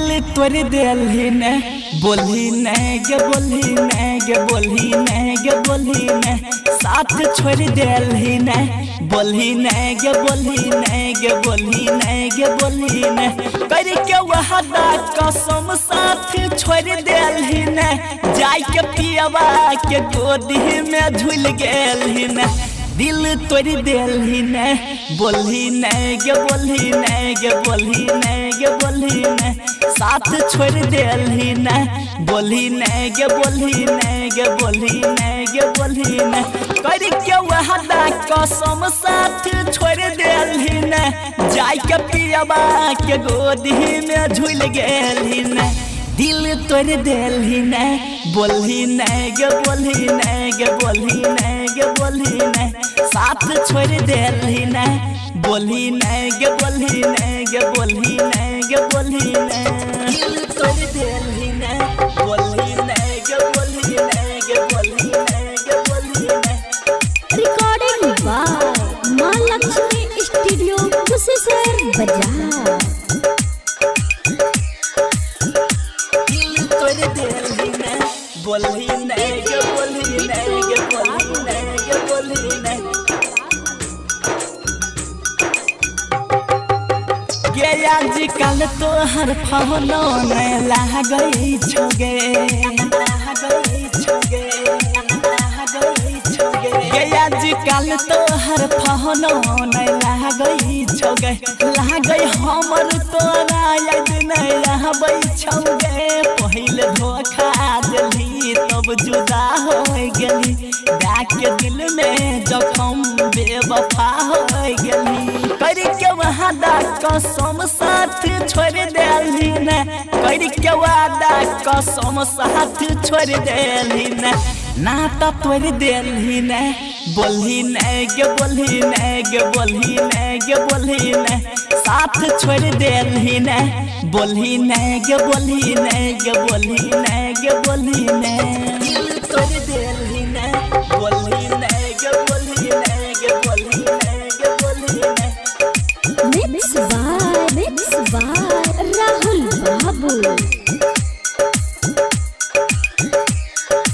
दिल तोड़ देलही ने बोलही ने गे बोलही ने गे बोलही ने गे बोलही ने साथ छोड़ देलही ने बोलही ने गे बोलही ने गे बोलही ने गे बोलही ने करके वहदा कसम साथ छोड़ देलही ने जाय के पियवा के गोदी में झूल गेलही ने दिल तोड़ देलही ने बोलही ने गे बोलही ने गे बोलही ने गे बोलही ने साथ छोड़ देलही ने बोलही ने गे बोलही ने गे बोलही ने गे बोलही ने करके वहदा कसम साथ छोड़ देलही ने जाय के पियवा के गोदी में झूल गेलही ने दिल तोड़ देलही ने बोलही ने गे बोलही ने गे बोलही ने गे बोलही ने साथ छोड़ देलही ने बोलही ने गे बोलही ने गे बोलही ने गे बोलही ने दिल तोड़ देलही ने बोलही ने गे बोलही ने गे बोलही ने गे बोलही ने रिकॉर्डिंग बाय मां लक्ष्मी स्टूडियो कुशेश्वर बाजार। दिल तोड़ देलही ने बोलही ने गे बोलही ने गे बोलही ने गे बोलही ने गे आजकल तोहर फोनो में लागई छोगे गे आजकल तोहर फोनो में लागई छोगे लागई हमर तोरा याद नहीं रहबै छोगे पहले धोखा दिली तब जुदा हो गेली डाके दिल में जखम बेवफा हो गेली करके वहदा कसम साथ छोड़ देलही ने करके वहदा कसम साथ छोड़ देलही ने नाता तोड़ देलही ने बोलही ने गे बोलही ने गे बोलही ने गे बोलही ने साथ छोड़ देलही ने बोलही ने गे बोलही ने गे बोलही ने गे बोलही ने दिल तोड़ देलही ने बोलही ने गे बोलही ने गे बोलही ने गे बोलही ने मिक्स बाय राहुल बाबू।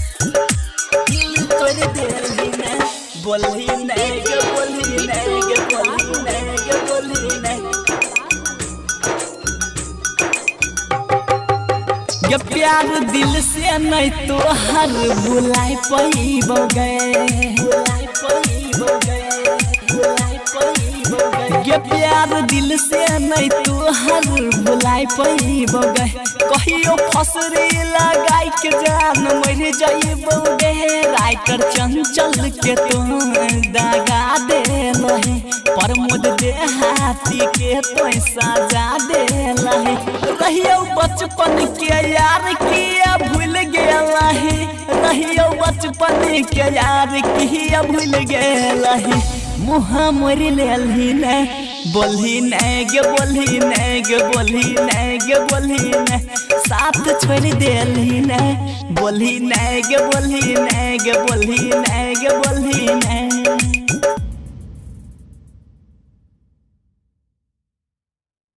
दिल तोड़ देलही ने बोलही ने गे बोलही ने गे बोलही ने गे बोलही ने गे प्यार दिल से नहीं तो हर बुलाई पैबो गए गे प्यार दिल से नहीं तू हर बुलाई पैबो गए कहियो फसरी लगाई के जान मर जाइबो गे राइटर चंचल के तू दागा दे लहे प्रमोद देहाती के तो सजा दे लहे रहियो बचपन के यार किया भूल गेला है रहियो बचपन के यार किया भूल गेला है मुहा मोरी लेलही ने बोलही ने गे बोलही ने गे बोलही ने गे बोलही ने साथ छोड़ देलही ने बोलही ने गे बोलही ने गे बोलही ने गे बोलही ने